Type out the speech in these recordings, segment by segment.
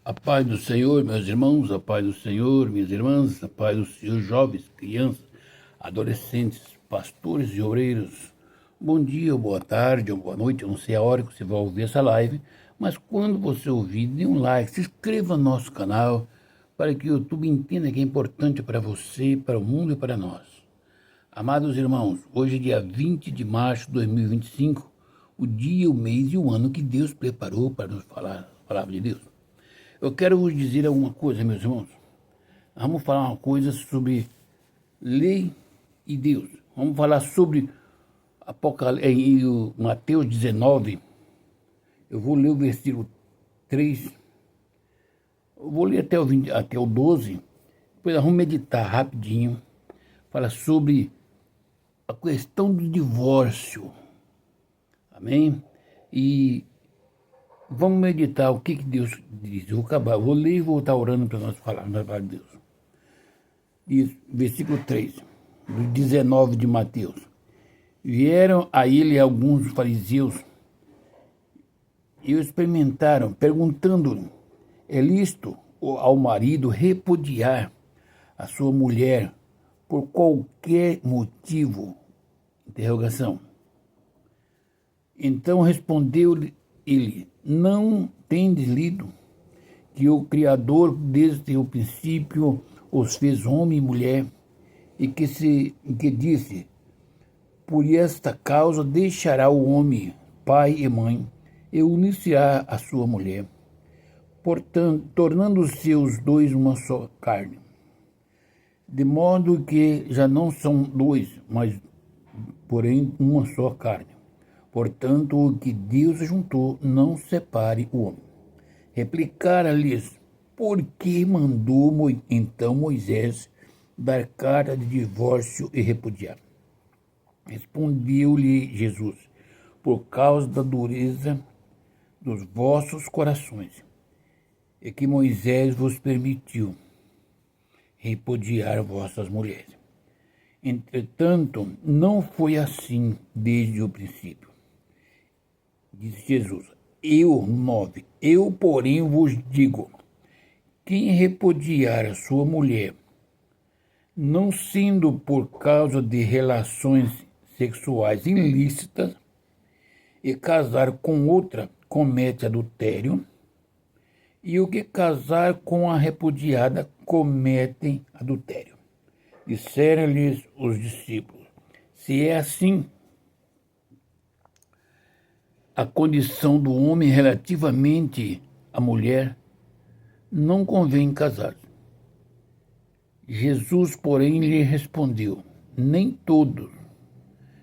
A paz do Senhor, meus irmãos, a paz do Senhor, minhas irmãs, a paz do Senhor, jovens, crianças, adolescentes, pastores e obreiros. Bom dia, ou boa tarde, ou boa noite, eu não sei a hora que você vai ouvir essa live, mas quando você ouvir, dê um like, se inscreva no nosso canal, para que o YouTube entenda que é importante para você, para o mundo e para nós. Amados irmãos, hoje é dia 20 de março de 2025, o dia, o mês e o ano que Deus preparou para nos falar a palavra de Deus. Eu quero vos dizer alguma coisa, meus irmãos. Vamos falar uma coisa sobre lei e Deus. Vamos falar sobre Mateus 19. Eu vou ler o versículo 3. Eu vou ler até o 12. Depois nós vamos meditar rapidinho. Fala sobre a questão do divórcio. Amém? E vamos meditar o que Deus diz. Eu vou ler e vou estar orando para nós falarmos da palavra de Deus. Diz, versículo 3, do 19 de Mateus. Vieram a ele alguns fariseus e o experimentaram, perguntando-lhe, é lícito ao marido repudiar a sua mulher por qualquer motivo? Interrogação. Então respondeu-lhe ele, não tendes lido que o Criador desde o princípio os fez homem e mulher, e que disse, por esta causa deixará o homem pai e mãe, e unir-se-á a sua mulher, portanto, tornando-se os dois uma só carne. De modo que já não são dois, mas porém uma só carne. Portanto, o que Deus juntou, não separe o homem. Replicara-lhes, por que mandou então Moisés dar carta de divórcio e repudiar? Respondeu-lhe Jesus, por causa da dureza dos vossos corações, é que Moisés vos permitiu repudiar vossas mulheres. Entretanto, não foi assim desde o princípio. Disse Jesus, eu, porém, vos digo, quem repudiar a sua mulher, não sendo por causa de relações sexuais ilícitas, e casar com outra, comete adultério, e o que casar com a repudiada, comete adultério. Disseram-lhes os discípulos, se é assim, a condição do homem relativamente à mulher, não convém casar. Jesus, porém, lhe respondeu, nem todos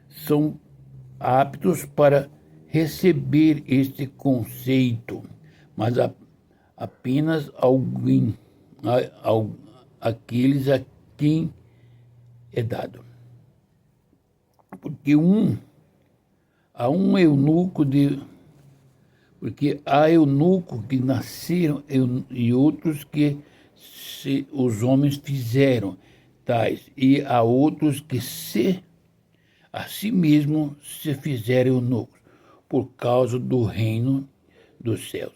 são aptos para receber este conceito, mas apenas aqueles a quem é dado. Porque há eunucos que nasceram e outros que os homens fizeram tais, e há outros que a si mesmo se fizeram eunucos, por causa do reino dos céus.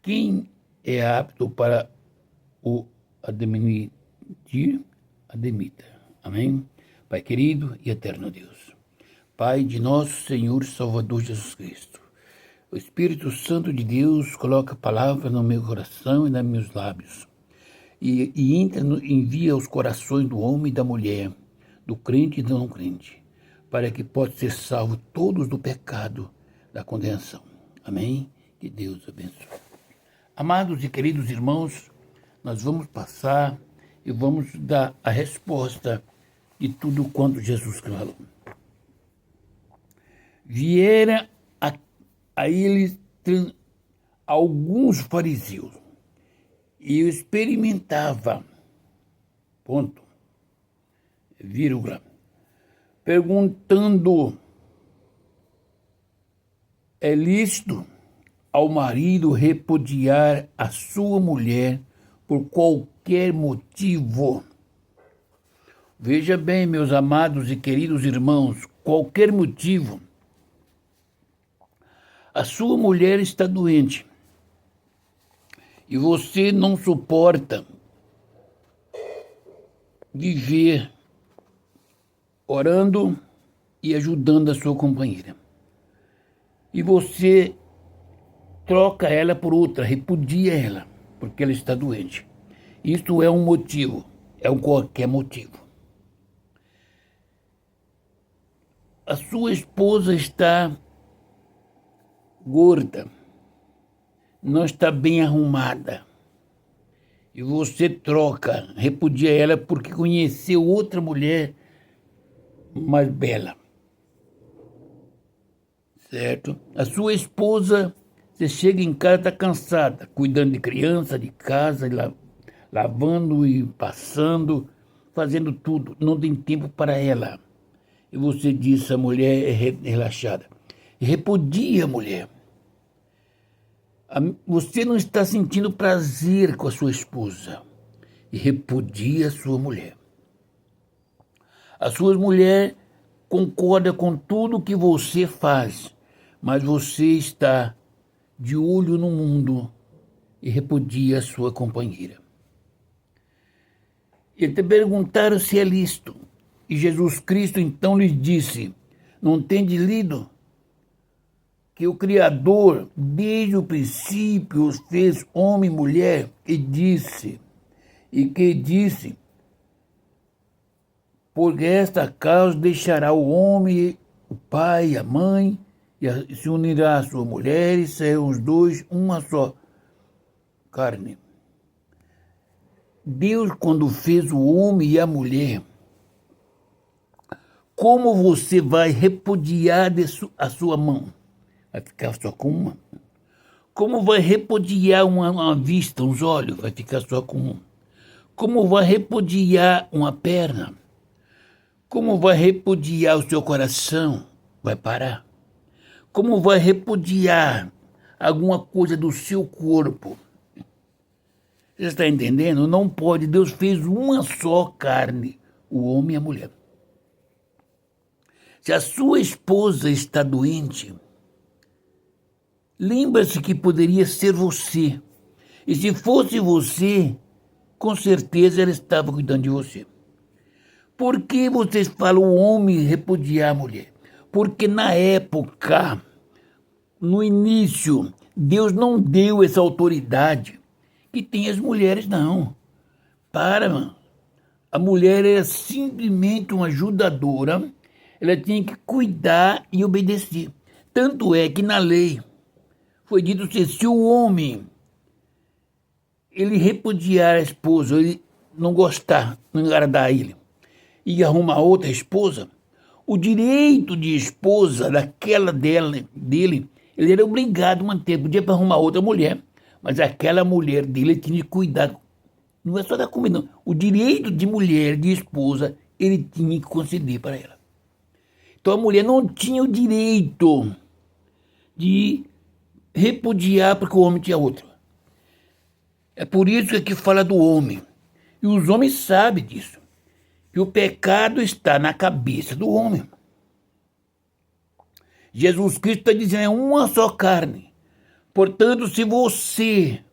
Quem é apto para o admitir, admita. Amém? Pai querido e eterno Deus, Pai de nosso Senhor Salvador Jesus Cristo, o Espírito Santo de Deus coloca a palavra no meu coração e nos meus lábios, e envia aos corações do homem e da mulher, do crente e do não crente, para que possa ser salvo todos do pecado, da condenação. Amém? Que Deus abençoe. Amados e queridos irmãos, nós vamos passar e vamos dar a resposta de tudo quanto Jesus falou. Vieram a eles alguns fariseus e experimentavam, ponto, vírgula, perguntando, é lícito ao marido repudiar a sua mulher por qualquer motivo? Veja bem, meus amados e queridos irmãos, qualquer motivo. A sua mulher está doente e você não suporta viver orando e ajudando a sua companheira, e você troca ela por outra, repudia ela, porque ela está doente. Isto é um motivo, é um qualquer motivo. A sua esposa está gorda, não está bem arrumada, e você troca, repudia ela porque conheceu outra mulher mais bela, certo? A sua esposa, você chega em casa, está cansada, cuidando de criança, de casa, lavando e passando, fazendo tudo, não tem tempo para ela. E você diz, a mulher é relaxada. Repudia a mulher. Você não está sentindo prazer com a sua esposa. E repudia a sua mulher. A sua mulher concorda com tudo que você faz, mas você está de olho no mundo e repudia a sua companheira. E te perguntaram se é lícito. E Jesus Cristo então lhes disse, não tendes lido que o Criador, desde o princípio, os fez homem e mulher, e disse, por esta causa deixará o homem, o pai e a mãe, e se unirá à sua mulher, e serão os dois uma só carne. Deus, quando fez o homem e a mulher, como você vai repudiar a sua mão? Vai ficar só com uma? Como vai repudiar uma vista, uns olhos? Vai ficar só com um. Como vai repudiar uma perna? Como vai repudiar o seu coração? Vai parar. Como vai repudiar alguma coisa do seu corpo? Você está entendendo? Não pode. Deus fez uma só carne, o homem e a mulher. Se a sua esposa está doente, lembra-se que poderia ser você. E se fosse você, com certeza ela estava cuidando de você. Por que vocês falam o homem repudiar a mulher? Porque na época, no início, Deus não deu essa autoridade que tem as mulheres, não. Mano. A mulher era simplesmente uma ajudadora, ela tinha que cuidar e obedecer. Tanto é que na lei foi dito que se o homem ele repudiar a esposa, ele não gostar, não agradar a ele, e arrumar outra esposa, o direito de esposa daquela dele, ele era obrigado a manter, podia arrumar outra mulher, mas aquela mulher dele tinha que cuidar. Não é só da comida, não. O direito de mulher, de esposa, ele tinha que conceder para ela. Então a mulher não tinha o direito de repudiar porque o homem tinha outro. É por isso que aqui fala do homem. E os homens sabem disso. Que o pecado está na cabeça do homem. Jesus Cristo está dizendo, é uma só carne. Portanto, se você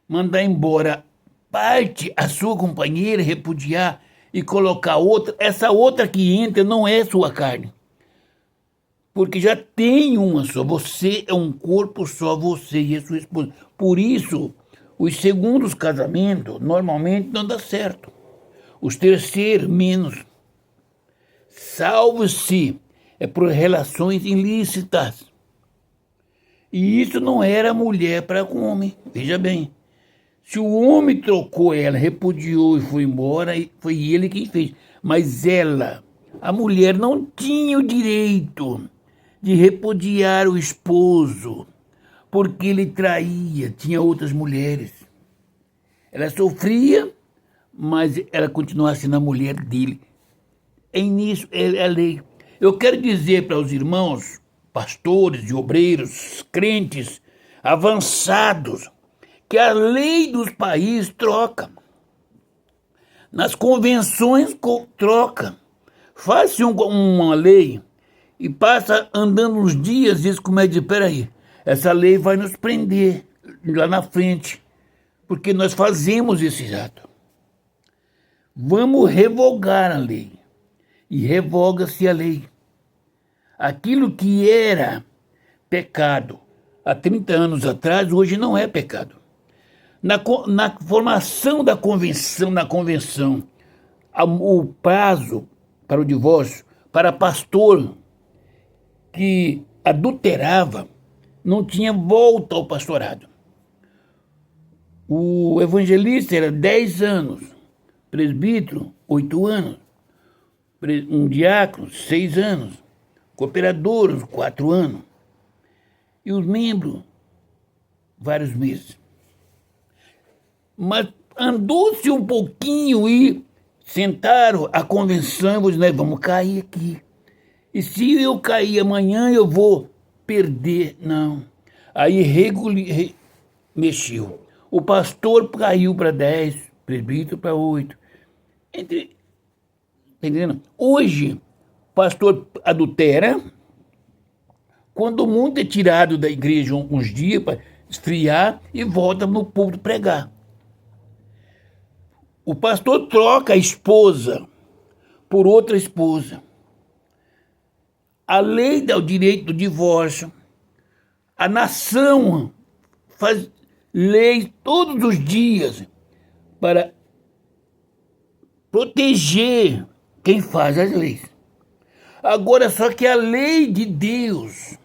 mandar embora parte a sua companheira, repudiar e colocar outra, essa outra que entra não é sua carne. Porque já tem uma só. Você é um corpo só, você e a sua esposa. Por isso, os segundos casamentos normalmente não dá certo. Os terceiros, menos. Salvo se é por relações ilícitas. E isso não era mulher para com homem. Veja bem. Se o homem trocou ela, repudiou e foi embora, foi ele quem fez. Mas ela, a mulher, não tinha o direito de repudiar o esposo, porque ele traía, tinha outras mulheres. Ela sofria, mas ela continuava sendo a mulher dele. É nisso, é a lei. Eu quero dizer para os irmãos, pastores e obreiros, crentes, avançados, que a lei dos países troca. Nas convenções troca. Faz-se uma lei e passa andando uns dias e diz como é de, peraí, essa lei vai nos prender lá na frente. porque nós fazemos esse ato. Vamos revogar a lei. E revoga-se a lei. Aquilo que era pecado há 30 anos atrás, hoje não é pecado. Na formação da convenção, o prazo para o divórcio, para pastor que adulterava, não tinha volta ao pastorado. O evangelista era 10 anos, presbítero, 8 anos, um diácono, 6 anos, cooperadores, 4 anos, e os membros, vários meses. Mas andou-se um pouquinho e sentaram a convenção, e nós vamos cair aqui. E se eu cair amanhã, eu vou perder. Não. Aí mexeu. O pastor caiu para 10, presbítero para 8. Tá entendendo? Hoje, o pastor adultera, quando o mundo é tirado da igreja uns dias para esfriar e volta no púlpito pregar. O pastor troca a esposa por outra esposa. A lei dá o direito do divórcio. A nação faz leis todos os dias para proteger quem faz as leis. Agora, só que a lei de Deus,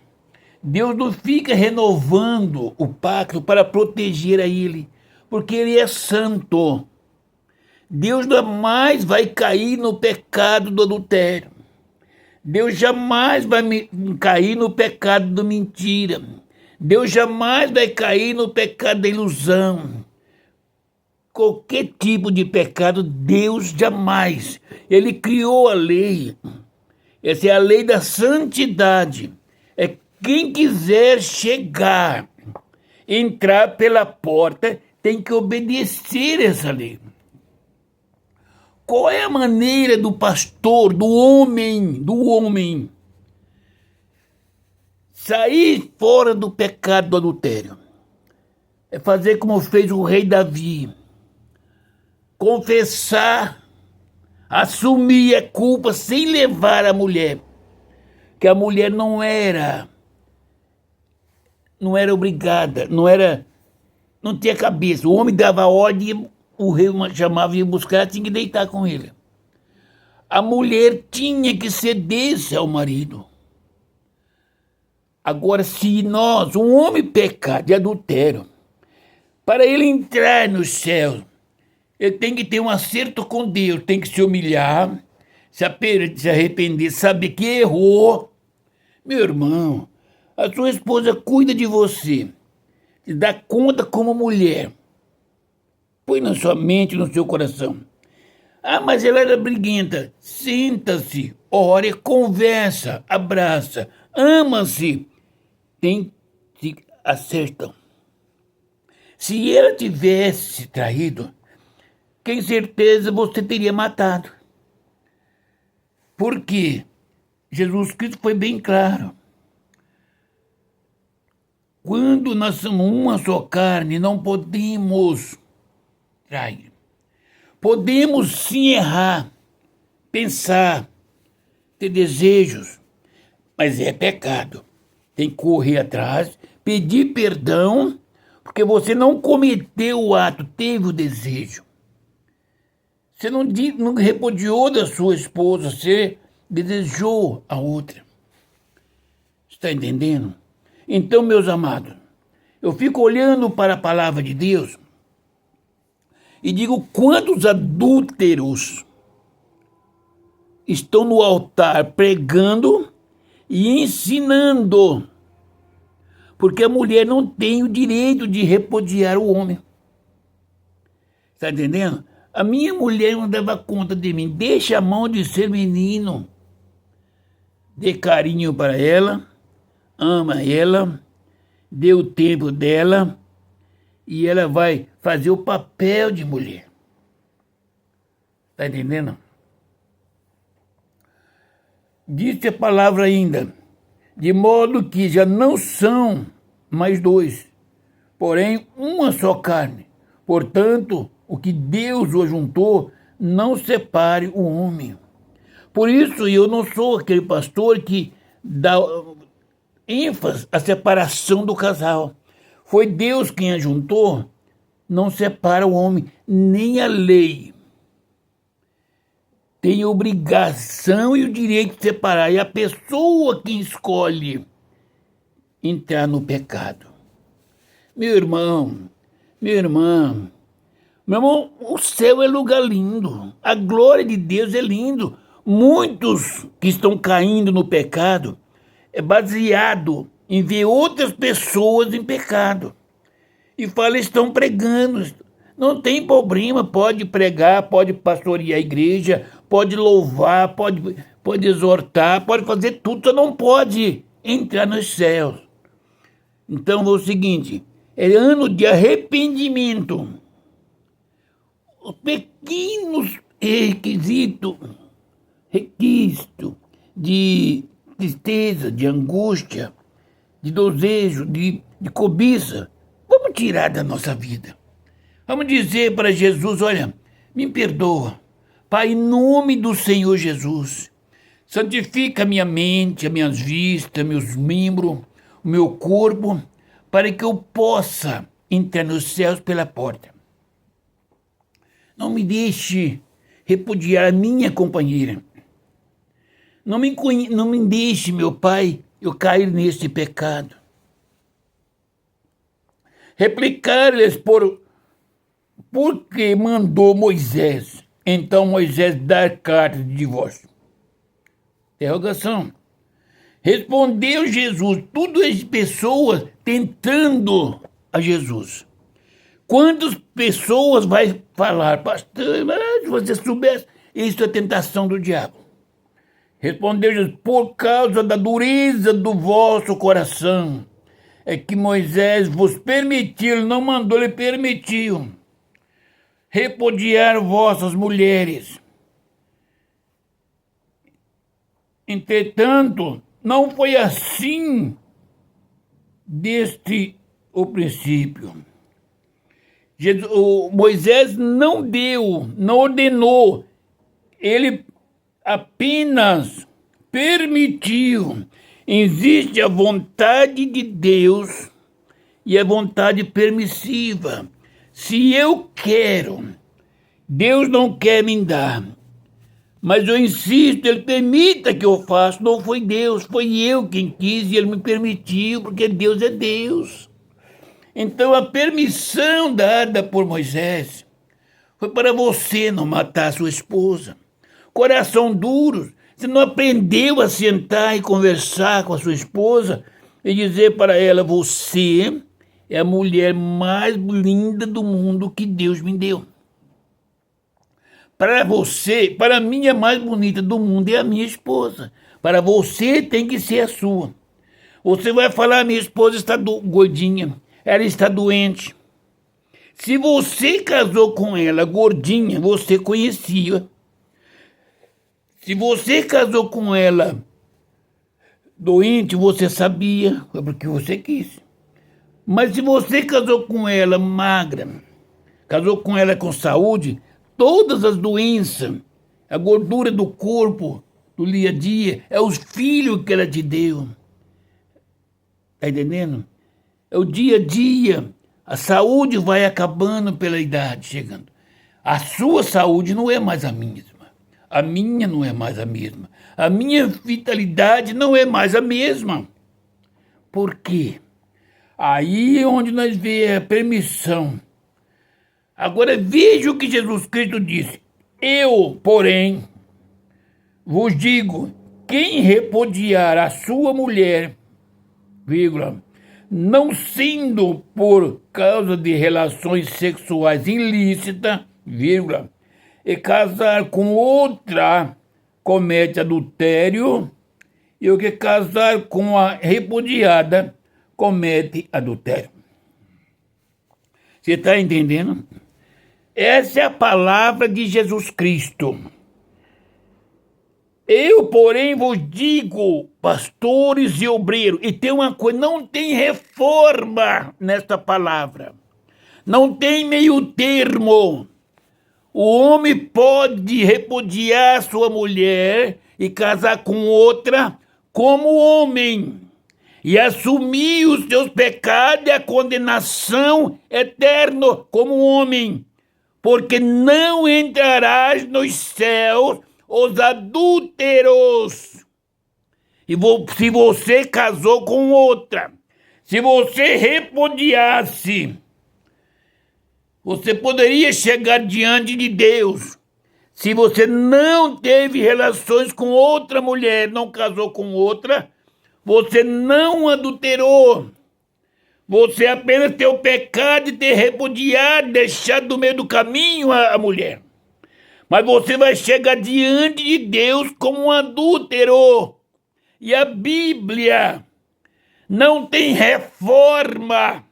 Deus não fica renovando o pacto para proteger a ele, porque ele é santo. Deus jamais vai cair no pecado do adultério. Deus jamais vai cair no pecado da mentira. Deus jamais vai cair no pecado da ilusão. Qualquer tipo de pecado, Deus jamais. Ele criou a lei. Essa é a lei da santidade. É quem quiser chegar, entrar pela porta, tem que obedecer essa lei. Qual é a maneira do pastor, do homem, sair fora do pecado do adultério? É fazer como fez o rei Davi. Confessar, assumir a culpa sem levar a mulher. Que a mulher não era obrigada, não tinha cabeça. O homem dava ordem, o rei chamava e ia buscar, tinha que deitar com ele. A mulher tinha que ceder-se ao marido. Agora, se um homem pecar de adultério, para ele entrar no céu, ele tem que ter um acerto com Deus, tem que se humilhar, se arrepender, saber que errou. Meu irmão, a sua esposa cuida de você, te dá conta como mulher. Põe na sua mente, no seu coração. Ah, mas ela era briguenta. Senta-se, ore, conversa, abraça, ama-se. Se acertam. Se ela tivesse se traído, com certeza você teria matado. Porque Jesus Cristo foi bem claro. Quando nós somos uma só carne, não podemos trair. Podemos sim errar, pensar, ter desejos, mas é pecado. Tem que correr atrás, pedir perdão, porque você não cometeu o ato, teve o desejo. Você não repudiou da sua esposa, você desejou a outra. Está entendendo? Então, meus amados, eu fico olhando para a palavra de Deus e digo quantos adúlteros estão no altar pregando e ensinando, porque a mulher não tem o direito de repudiar o homem. Está entendendo? A minha mulher não dava conta de mim. Deixa a mão de ser menino. Dê carinho para ela, ama ela, dê o tempo dela e ela vai fazer o papel de mulher. Está entendendo? Disse a palavra ainda, de modo que já não são mais dois, porém uma só carne. Portanto, o que Deus o juntou, não separe o homem. Por isso, eu não sou aquele pastor que dá ênfase à separação do casal. Foi Deus quem a juntou, não separa o homem, nem a lei. Tem a obrigação e o direito de separar. E a pessoa que escolhe entrar no pecado. Meu irmão, minha irmã, meu irmão, o céu é lugar lindo. A glória de Deus é lindo. Muitos que estão caindo no pecado é baseado em ver outras pessoas em pecado. E fala, estão pregando. Não tem problema, pode pregar, pode pastorear a igreja, pode louvar, pode exortar, pode fazer tudo, só não pode entrar nos céus. Então é o seguinte, é ano de arrependimento. Os pequenos requisitos de tristeza, de angústia, de desejo, de cobiça, vamos tirar da nossa vida. Vamos dizer para Jesus, olha, me perdoa. Pai, em nome do Senhor Jesus, santifica a minha mente, as minhas vistas, meus membros, o meu corpo, para que eu possa entrar nos céus pela porta. Não me deixe repudiar a minha companheira. Não me deixe, meu Pai, eu cair nesse pecado. Replicar-lhes porque mandou Moisés. Então Moisés dar carta de divórcio. Interrogação. Respondeu Jesus, tudo as pessoas tentando a Jesus. Quantas pessoas vai falar, pastor, mas se você soubesse, isso é tentação do diabo. Respondeu Jesus, por causa da dureza do vosso coração, é que Moisés vos permitiu, ele não mandou, ele permitiu, repudiar vossas mulheres. Entretanto, não foi assim desde o princípio. Moisés não ordenou, ele apenas permitiu. Existe a vontade de Deus e a vontade permissiva. Se eu quero, Deus não quer me dar, mas eu insisto, Ele permita que eu faça. Não foi Deus, foi eu quem quis e Ele me permitiu, porque Deus é Deus. Então a permissão dada por Moisés foi para você não matar sua esposa. Coração duro, você não aprendeu a sentar e conversar com a sua esposa e dizer para ela, você é a mulher mais linda do mundo que Deus me deu. Para você, para mim a mais bonita do mundo é a minha esposa. Para você tem que ser a sua. Você vai falar, minha esposa está gordinha, ela está doente. Se você casou com ela gordinha, você conhecia. Se você casou com ela doente, você sabia, foi porque você quis. Mas se você casou com ela magra, casou com ela com saúde, todas as doenças, a gordura do corpo, do dia a dia, é os filhos que ela te deu. Está entendendo? É o dia a dia. A saúde vai acabando pela idade chegando. A sua saúde não é mais a mesma. A minha não é mais a mesma. A minha vitalidade não é mais a mesma. Por quê? Aí é onde nós vemos a permissão. Agora veja o que Jesus Cristo disse. Eu, porém, vos digo, quem repudiar a sua mulher, vírgula, não sendo por causa de relações sexuais ilícitas, vírgula, e casar com outra, comete adultério, e o que casar com a repudiada, comete adultério. Você está entendendo? Essa é a palavra de Jesus Cristo. Eu, porém, vos digo, pastores e obreiros, e tem uma coisa, não tem reforma nesta palavra. Não tem meio termo. O homem pode repudiar sua mulher e casar com outra como homem e assumir os seus pecados e a condenação eterna como homem, porque não entrarás nos céus os adúlteros. E se você casou com outra, se você repudiasse, você poderia chegar diante de Deus. Se você não teve relações com outra mulher, não casou com outra, você não adulterou. Você apenas tem o pecado de ter repudiado, deixado no meio do caminho a mulher. Mas você vai chegar diante de Deus como um adúltero. E a Bíblia não tem reforma.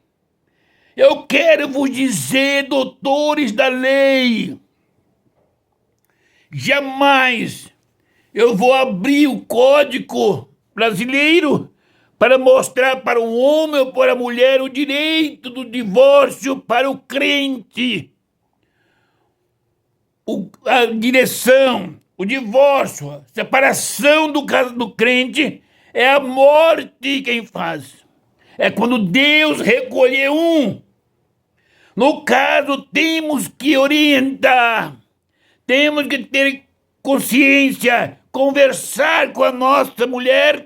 Eu quero vos dizer, doutores da lei, jamais eu vou abrir o Código Brasileiro para mostrar para o homem ou para a mulher o direito do divórcio para o crente. A direção, o divórcio, a separação do crente é a morte quem faz. É quando Deus recolher um. No caso, temos que orientar, temos que ter consciência, conversar com a nossa mulher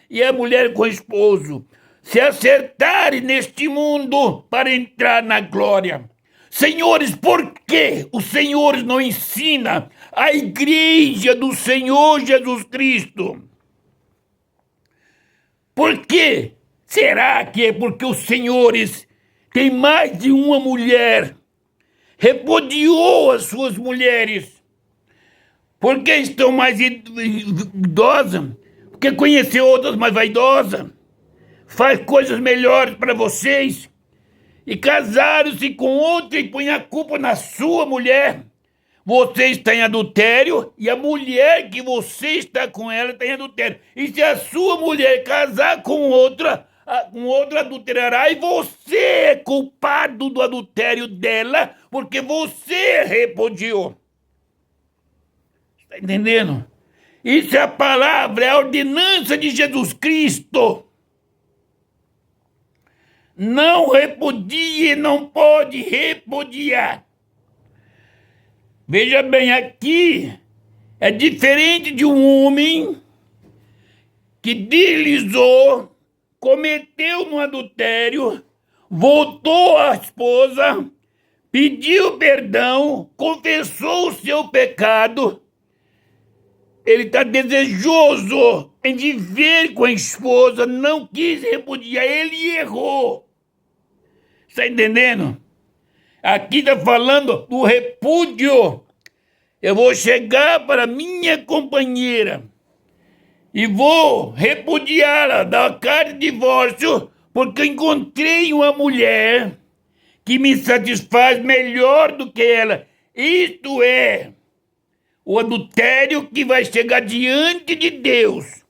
e a mulher com o esposo, se acertarem neste mundo para entrar na glória. Senhores, por que os senhores não ensinam a igreja do Senhor Jesus Cristo? Por quê? Será que é porque os senhores têm mais de uma mulher? Repudiou as suas mulheres? Porque estão mais idosas? Porque conheceu outras mais vaidosas? Faz coisas melhores para vocês? E casaram-se com outra e põe a culpa na sua mulher? Você está em adultério e a mulher que você está com ela está em adultério. E se a sua mulher casar com outra adulterará, e você é culpado do adultério dela, porque você repudiou. Está entendendo? Isso é a palavra, é a ordenança de Jesus Cristo. Não repudie, não pode repudiar. Veja bem, aqui é diferente de um homem que deslizou, cometeu no adultério, voltou à esposa, pediu perdão, confessou o seu pecado. Ele está desejoso em viver com a esposa, não quis repudiar, ele errou. Está entendendo? Aqui está falando do repúdio. Eu vou chegar para minha companheira e vou repudiá-la, dar carta de divórcio, porque eu encontrei uma mulher que me satisfaz melhor do que ela. Isto é o adultério que vai chegar diante de Deus.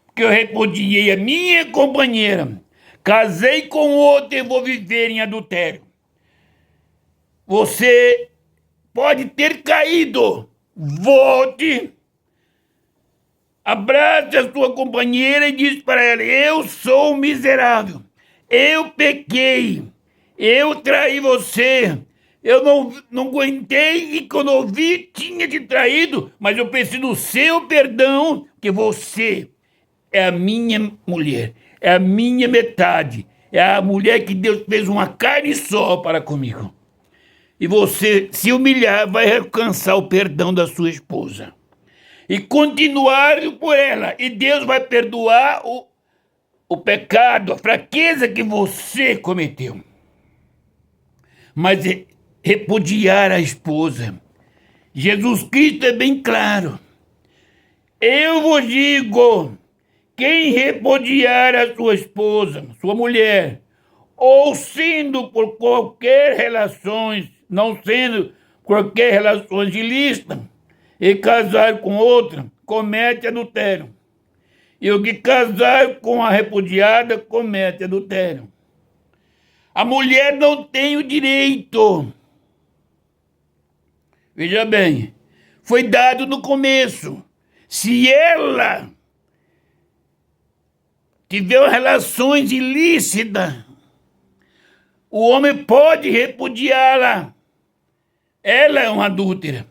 Porque eu repudiei a minha companheira, casei com outra e vou viver em adultério. Você pode ter caído, volte, abrace a sua companheira e diz para ela: eu sou miserável, eu pequei, eu traí você, eu não aguentei e quando eu vi tinha te traído, mas eu preciso do seu perdão, que você é a minha mulher, é a minha metade, é a mulher que Deus fez uma carne só para comigo. E você se humilhar, vai alcançar o perdão da sua esposa. E continuar por ela. E Deus vai perdoar o pecado, a fraqueza que você cometeu. Mas repudiar a esposa. Jesus Cristo é bem claro. Eu vos digo, quem repudiar a sua esposa, sua mulher, ou sendo por qualquer relações, não sendo qualquer relações ilícitas, e casar com outra, comete adultério. E o que casar com a repudiada, comete adultério. A mulher não tem o direito. Veja bem, foi dado no começo. Se ela tiver relações ilícitas, o homem pode repudiá-la. Ela é uma adúltera.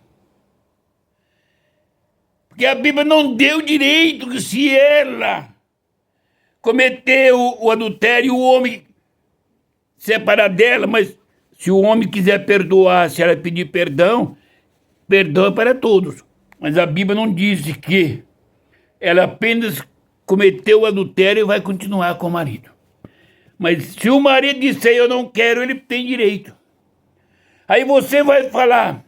Porque a Bíblia não deu direito que se ela cometeu o adultério, o homem separar dela, mas se o homem quiser perdoar, se ela pedir perdão, perdão é para todos. Mas a Bíblia não diz que ela apenas cometeu o adultério e vai continuar com o marido. Mas se o marido disser eu não quero, ele tem direito. Aí você vai falar,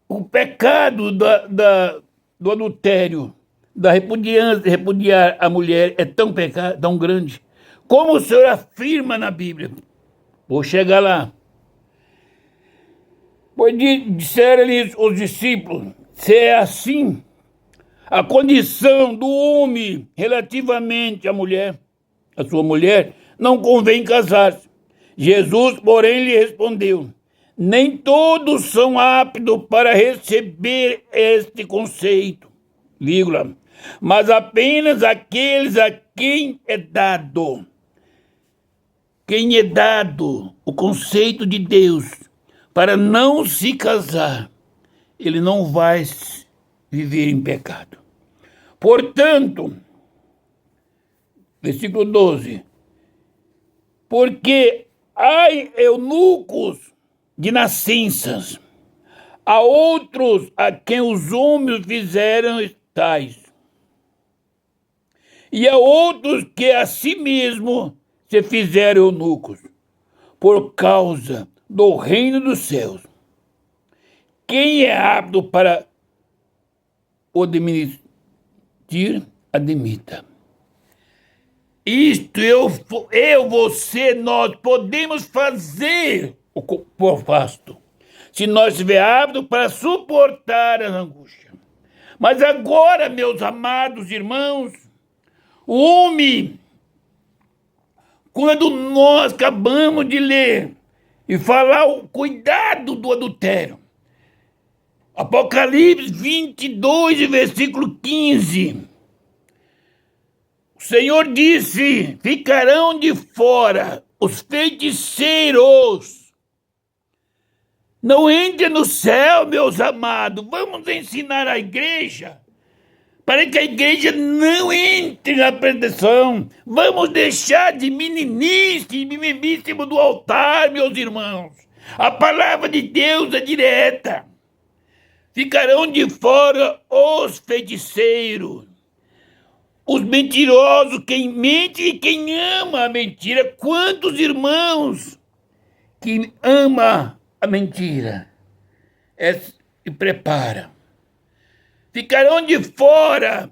o pecado do adultério, da repudiar a mulher é tão grande. Como o Senhor afirma na Bíblia? Vou chegar lá. Pois disseram-lhes os discípulos, se é assim, a condição do homem relativamente à mulher, a sua mulher, não convém casar-se. Jesus, porém, lhe respondeu, nem todos são aptos para receber este conceito, vírgula, mas apenas aqueles a quem é dado. Quem é dado o conceito de Deus para não se casar, ele não vai viver em pecado. Portanto, versículo 12, porque há eunucos de nascenças, há outros a quem os homens fizeram tais, e há outros que a si mesmo se fizeram eunucos, por causa do reino dos céus. Quem é apto para o admitir, admita. Isto você, nós podemos fazer o que eu faço, se nós estiver apto para suportar a angústia. Mas agora, meus amados irmãos, o homem, quando nós acabamos de ler e falar o cuidado do adultério, Apocalipse 22, versículo 15, o Senhor disse, ficarão de fora os feiticeiros. Não entre no céu, meus amados. Vamos ensinar a igreja para que a igreja não entre na perdição. Vamos deixar de meninice e mimimi em cima do altar, meus irmãos. A palavra de Deus é direta. Ficarão de fora os feiticeiros, os mentirosos, quem mente e quem ama a mentira. Quantos irmãos que ama a mentira e prepara? Ficarão de fora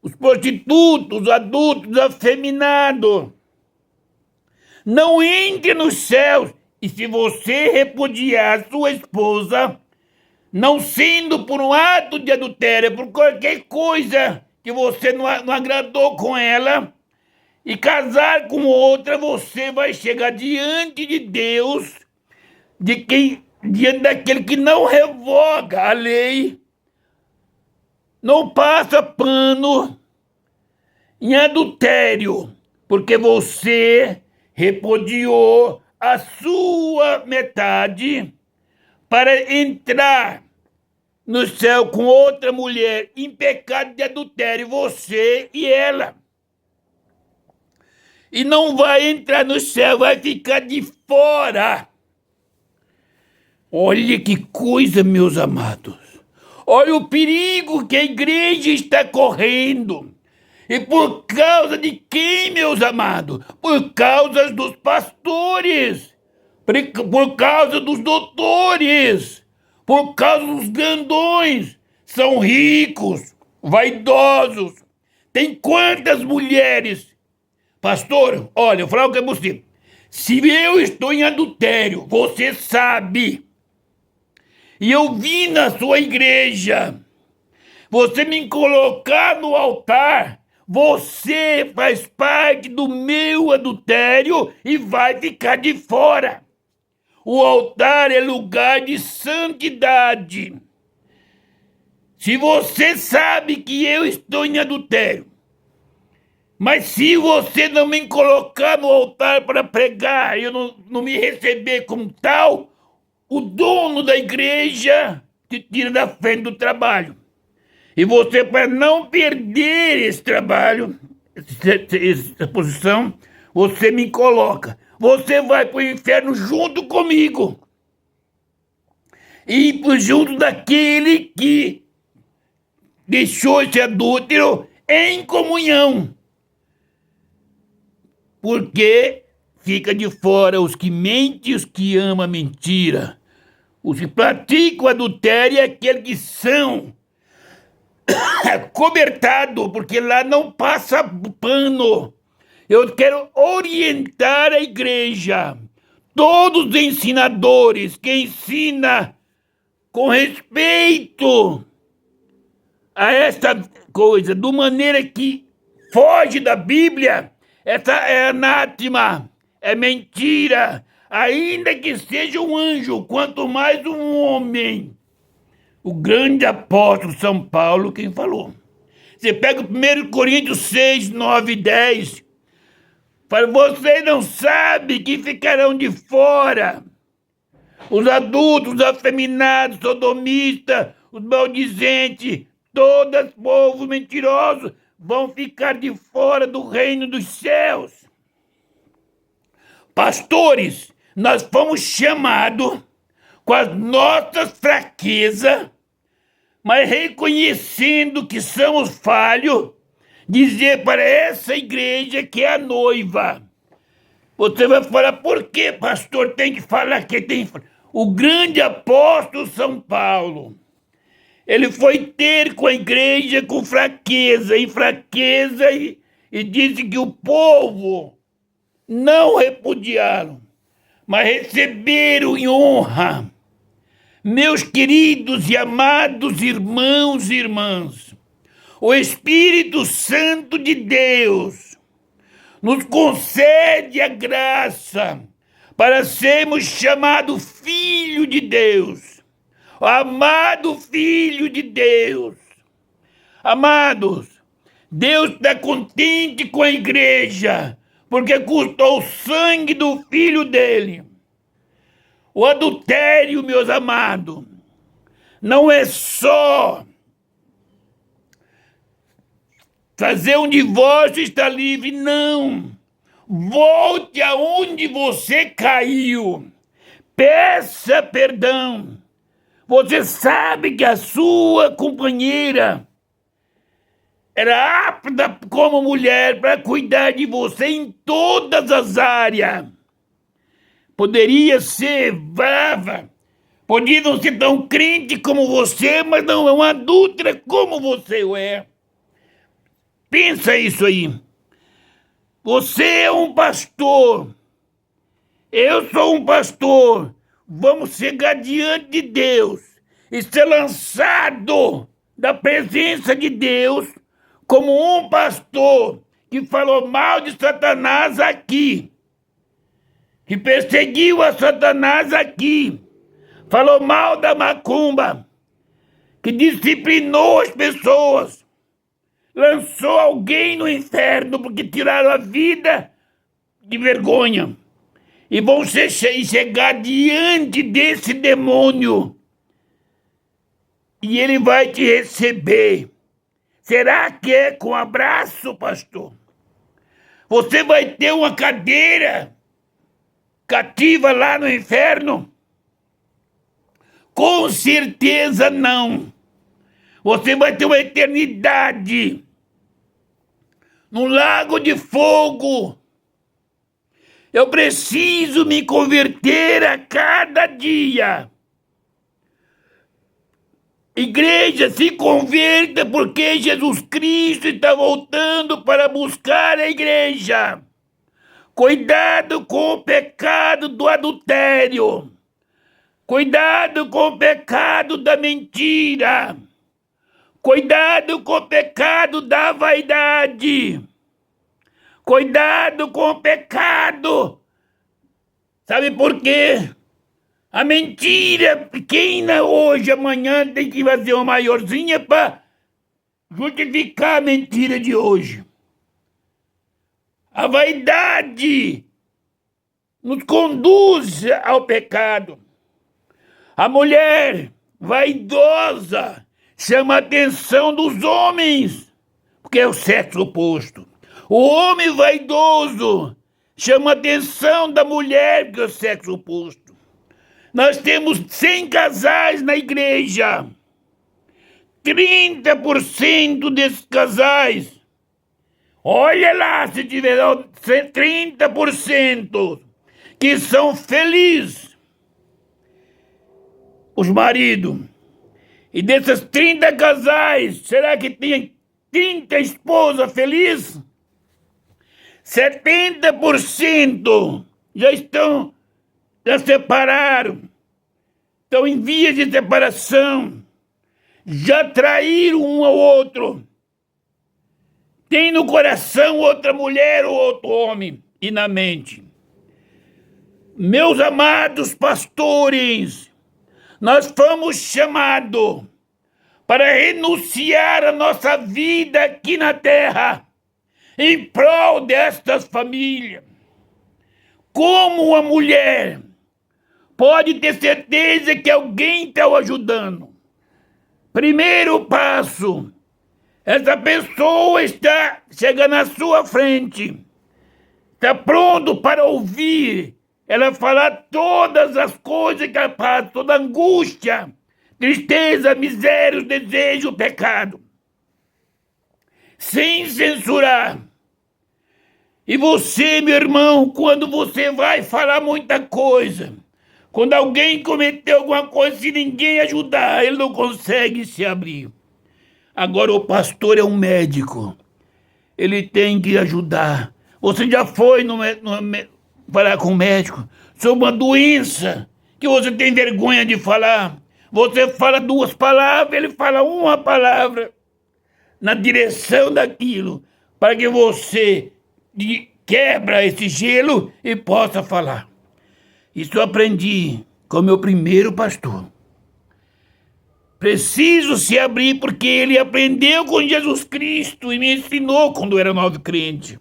os prostitutos, os adultos, os afeminados. Não entre nos céus. E se você repudiar sua esposa, não sendo por um ato de adultério, por qualquer coisa que você não agradou com ela, e casar com outra, você vai chegar diante de Deus, diante daquele que não revoga a lei, não passa pano em adultério, porque você repudiou a sua metade para entrar no céu com outra mulher em pecado de adultério, você e ela. E não vai entrar no céu, vai ficar de fora. Olha que coisa, meus amados. Olha o perigo que a igreja está correndo. E por causa de quem, meus amados? Por causa dos pastores, por causa dos doutores, por causa dos grandões. São ricos, vaidosos. Tem quantas mulheres? Pastor, olha, eu vou falar o que é possível. Se eu estou em adultério, você sabe, e eu vim na sua igreja, você me colocar no altar, Você faz parte do meu adultério e vai ficar de fora. O altar é lugar de santidade. Se você sabe que eu estou em adultério, mas se você não me colocar no altar para pregar, eu não me receber como tal, o dono da igreja te tira da frente do trabalho. E você, para não perder esse trabalho, essa posição, você me coloca. Você vai para o inferno junto comigo. E junto daquele que deixou esse adúltero em comunhão. Porque fica de fora os que mentem, os que amam a mentira. Os que praticam adultério é aqueles que são cobertados, porque lá não passa pano. Eu quero orientar a igreja. Todos os ensinadores que ensinam com respeito a essa coisa, de maneira que foge da Bíblia, essa é anátema, é mentira, ainda que seja um anjo, quanto mais um homem. O grande apóstolo São Paulo quem falou. Você pega o 1 Coríntios 6, 9 e 10, fala, vocês não sabem que ficarão de fora os adultos, os afeminados, sodomistas, os maldizentes, todos povos mentirosos vão ficar de fora do reino dos céus. Pastores, nós fomos chamados com as nossas fraquezas, mas reconhecendo que somos falhos, dizer para essa igreja que é a noiva. Você vai falar, por que, pastor, tem que falar que tem... O grande apóstolo São Paulo, ele foi ter com a igreja com fraqueza, e disse que o povo não repudiaram, mas receberam em honra. Meus queridos e amados irmãos e irmãs, o Espírito Santo de Deus nos concede a graça para sermos chamados filho de Deus, amado filho de Deus. Amados, Deus está contente com a igreja, porque custou o sangue do filho dele. O adultério, meus amados, não é só fazer um divórcio e estar livre, não. Volte aonde você caiu. Peça perdão. Você sabe que a sua companheira era apta como mulher para cuidar de você em todas as áreas. Poderia ser brava, podia não ser tão crente como você, mas não é uma adúltera como você é. Pensa isso aí. Você é um pastor, eu sou um pastor. Vamos chegar diante de Deus e ser lançado da presença de Deus como um pastor que falou mal de Satanás aqui, que perseguiu a Satanás aqui, falou mal da macumba, que disciplinou as pessoas, lançou alguém no inferno porque tiraram a vida de vergonha. E vão chegar diante desse demônio. E ele vai te receber. Será que é com abraço, pastor? Você vai ter uma cadeira cativa lá no inferno? Com certeza não. Você vai ter uma eternidade num lago de fogo. Eu preciso me converter a cada dia. Igreja, se converta porque Jesus Cristo está voltando para buscar a igreja. Cuidado com o pecado do adultério. Cuidado com o pecado da mentira. Cuidado com o pecado da vaidade. Cuidado com o pecado. Sabe por quê? A mentira pequena hoje, amanhã tem que fazer uma maiorzinha para justificar a mentira de hoje. A vaidade nos conduz ao pecado. A mulher vaidosa chama a atenção dos homens, porque é o sexo oposto. O homem vaidoso chama a atenção da mulher, que é o sexo oposto. Nós temos 100 casais na igreja. 30% desses casais, olha lá, se tiver 30% que são felizes, os maridos. E desses 30 casais, será que tem 30 esposas felizes? 70% já separaram, estão em vias de separação, já traíram um ao outro, tem no coração outra mulher ou outro homem e na mente. Meus amados pastores, nós fomos chamados para renunciar a nossa vida aqui na terra em prol destas famílias. Como uma mulher pode ter certeza que alguém está o ajudando? Primeiro passo, essa pessoa está chegando à sua frente, está pronto para ouvir ela falar todas as coisas que ela passa, toda a angústia, tristeza, miséria, o desejo, o pecado, sem censurar. E você, meu irmão, quando você vai falar muita coisa, quando alguém cometeu alguma coisa, se ninguém ajudar, ele não consegue se abrir. Agora o pastor é um médico, ele tem que ajudar. Você já foi falar com o médico sobre uma doença que você tem vergonha de falar? Você fala 2 palavras, ele fala 1 palavra na direção daquilo, para que você quebra esse gelo e possa falar. Isso eu aprendi com meu primeiro pastor. Preciso se abrir porque ele aprendeu com Jesus Cristo e me ensinou quando eu era novo crente.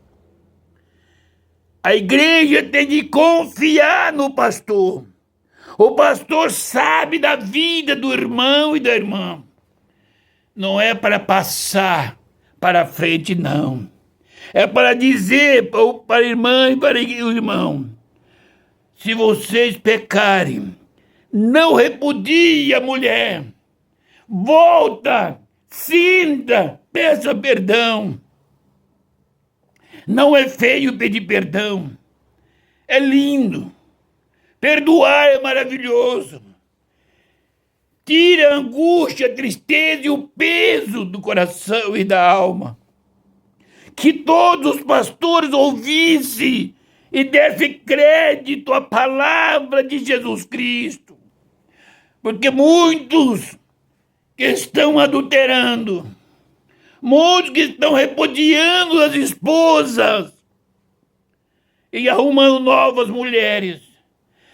A igreja tem de confiar no pastor. O pastor sabe da vida do irmão e da irmã. Não é para passar para frente, não. É para dizer para a irmã e para o irmão: se vocês pecarem, não repudie a mulher. Volta, sinta, peça perdão. Não é feio pedir perdão. É lindo. Perdoar é maravilhoso. Tira a angústia, a tristeza e o peso do coração e da alma. Que todos os pastores ouvissem e dessem crédito à palavra de Jesus Cristo. Porque muitos que estão adulterando, muitos que estão repudiando as esposas e arrumando novas mulheres,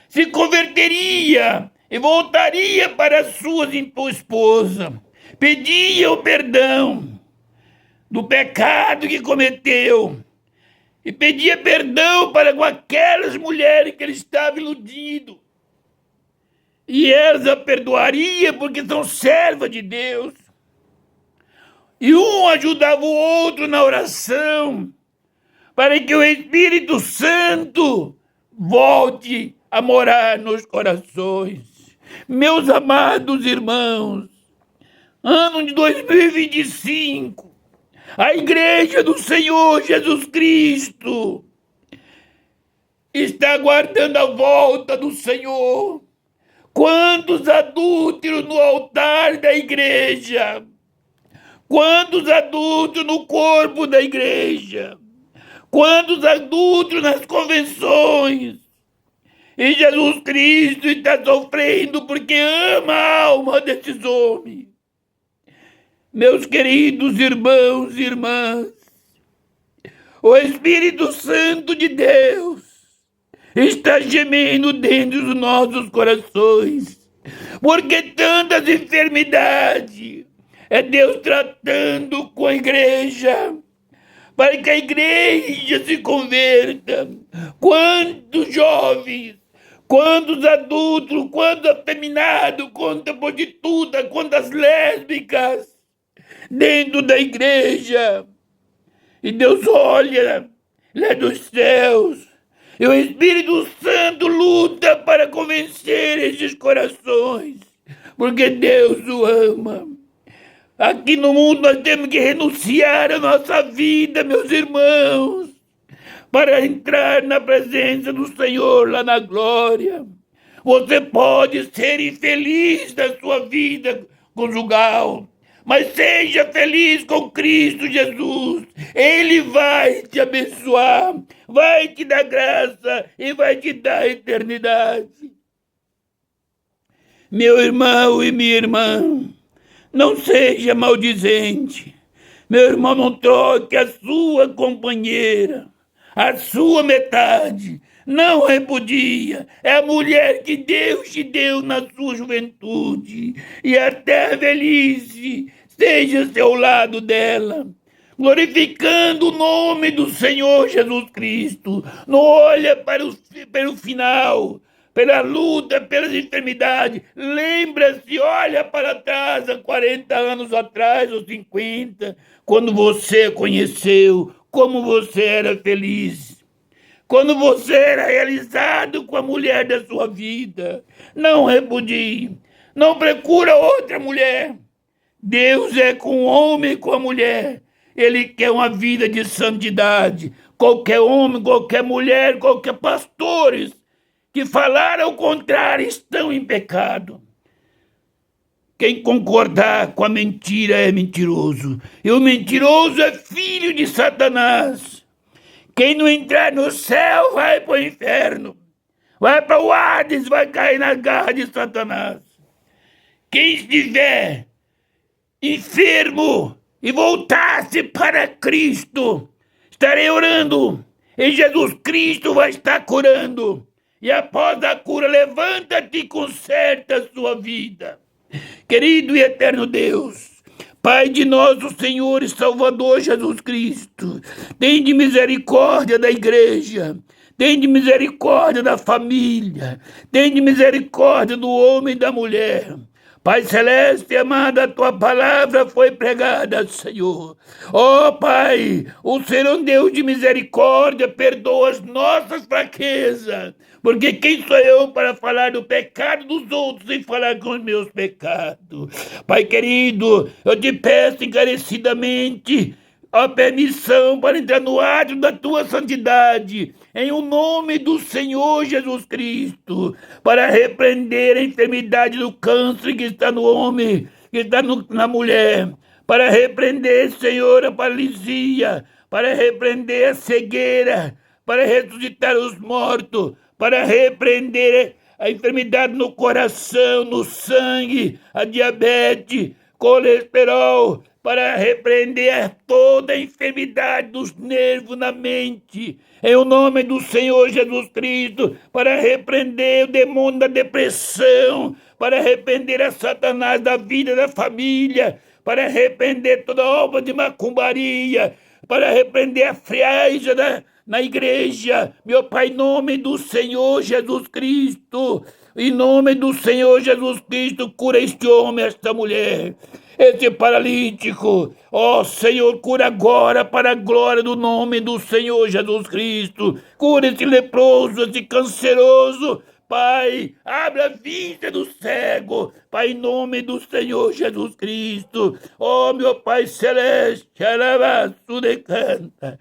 se converteria e voltaria para sua esposa, pedia o perdão do pecado que cometeu e pedia perdão para com aquelas mulheres que ele estava iludido. E elas a perdoaria porque são servas de Deus. E um ajudava o outro na oração para que o Espírito Santo volte a morar nos corações. Meus amados irmãos, ano de 2025, a igreja do Senhor Jesus Cristo está aguardando a volta do Senhor. Quantos adúlteros no altar da igreja? Quantos adúlteros no corpo da igreja? Quantos adúlteros nas convenções? E Jesus Cristo está sofrendo porque ama a alma desses homens. Meus queridos irmãos e irmãs, o Espírito Santo de Deus está gemendo dentro dos nossos corações, porque tantas enfermidades. É Deus tratando com a igreja, para que a igreja se converta. Quantos jovens, quantos adultos, quantos afeminados, quantas prostitutas, quantas lésbicas dentro da igreja. E Deus olha lá dos céus, e o Espírito Santo luta para convencer esses corações, porque Deus o ama. Aqui no mundo nós temos que renunciar à nossa vida, meus irmãos, para entrar na presença do Senhor lá na glória. Você pode ser infeliz na sua vida conjugal, mas seja feliz com Cristo Jesus. Ele vai te abençoar, vai te dar graça e vai te dar eternidade. Meu irmão e minha irmã, não seja maldizente. Meu irmão, não troque a sua companheira, a sua metade. Não repudia. É a mulher que Deus te deu na sua juventude. E até a velhice, seja ao lado dela, glorificando o nome do Senhor Jesus Cristo. Não olha para o final, pela luta, pelas enfermidades. Lembra-se, olha para trás, há 40 anos atrás, ou 50, quando você conheceu, como você era feliz, quando você era realizado com a mulher da sua vida. Não repudie, não procura outra mulher. Deus é com o homem e com a mulher. Ele quer uma vida de santidade. Qualquer homem, qualquer mulher, qualquer pastores que falaram ao contrário estão em pecado. Quem concordar com a mentira é mentiroso, e o mentiroso é filho de Satanás. Quem não entrar no céu vai para o inferno, vai para o Hades, vai cair nas garras de Satanás. Quem estiver enfermo e voltar-se para Cristo, estarei orando, e Jesus Cristo vai estar curando. E após a cura, levanta-te e conserta a sua vida. Querido e eterno Deus, Pai de nosso Senhor e Salvador Jesus Cristo, tem de misericórdia da igreja, tem de misericórdia da família, tem de misericórdia do homem e da mulher. Pai Celeste, amada, a tua palavra foi pregada, Senhor. Ó Pai, o Senhor é um Deus de misericórdia, perdoa as nossas fraquezas, porque quem sou eu para falar do pecado dos outros sem falar com os meus pecados? Pai querido, eu te peço encarecidamente a permissão para entrar no átrio da tua santidade, em o nome do Senhor Jesus Cristo, para repreender a enfermidade do câncer que está no homem, que está na mulher, para repreender, Senhor, a paralisia, para repreender a cegueira, para ressuscitar os mortos, para repreender a enfermidade no coração, no sangue, a diabetes, colesterol, para repreender toda a enfermidade dos nervos na mente, em o nome do Senhor Jesus Cristo, para repreender o demônio da depressão, para repreender a Satanás da vida da família, para repreender toda obra de macumbaria, para repreender a friagem na igreja. Meu Pai, em nome do Senhor Jesus Cristo, em nome do Senhor Jesus Cristo, cura este homem, esta mulher, esse paralítico. Ó Senhor, cura agora para a glória do nome do Senhor Jesus Cristo. Cura esse leproso, esse canceroso. Pai, abre a vista do cego, Pai, em nome do Senhor Jesus Cristo. Ó meu Pai Celeste, alabaço de canta.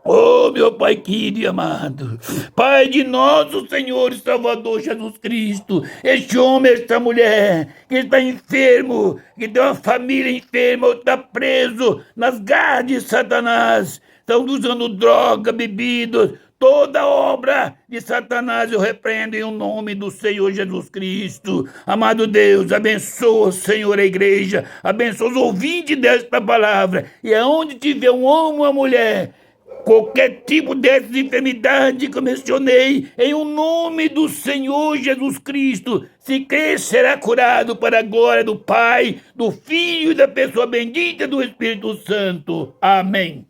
Oh, meu Pai querido e amado, Pai de nosso Senhor e Salvador Jesus Cristo, este homem, esta mulher, que está enfermo, que tem uma família enferma, ou está preso nas garras de Satanás, estão usando droga, bebidas, Toda obra de Satanás eu repreendo em nome do Senhor Jesus Cristo. Amado Deus, abençoa, Senhor, a igreja, abençoa os ouvintes desta palavra. E aonde tiver um homem ou uma mulher, qualquer tipo dessas enfermidades que eu mencionei, em o nome do Senhor Jesus Cristo, se crer, será curado para a glória do Pai, do Filho e da pessoa bendita do Espírito Santo. Amém.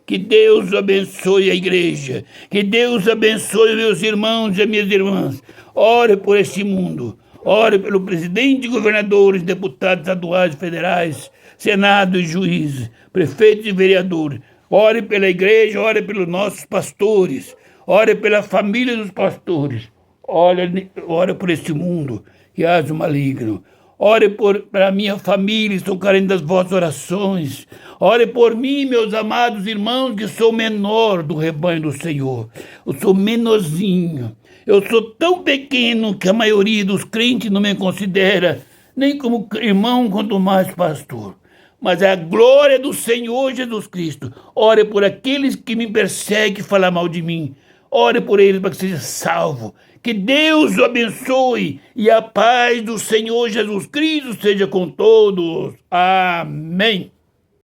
Que Deus abençoe a igreja. Que Deus abençoe meus irmãos e minhas irmãs. Ore por este mundo. Ore pelo presidente, governadores, deputados estaduais e federais, senado e juízes, prefeitos e vereadores. Ore pela igreja, ore pelos nossos pastores. Ore pela família dos pastores. Ore por este mundo que haja o maligno. Ore para minha família, estou carente das vossas orações. Ore por mim, meus amados irmãos, que sou menor do rebanho do Senhor. Eu sou menorzinho. Eu sou tão pequeno que a maioria dos crentes não me considera nem como irmão, quanto mais pastor. Mas é a glória do Senhor Jesus Cristo. Ore por aqueles que me perseguem e falam mal de mim. Ore por eles para que seja salvo. Que Deus o abençoe e a paz do Senhor Jesus Cristo seja com todos. Amém.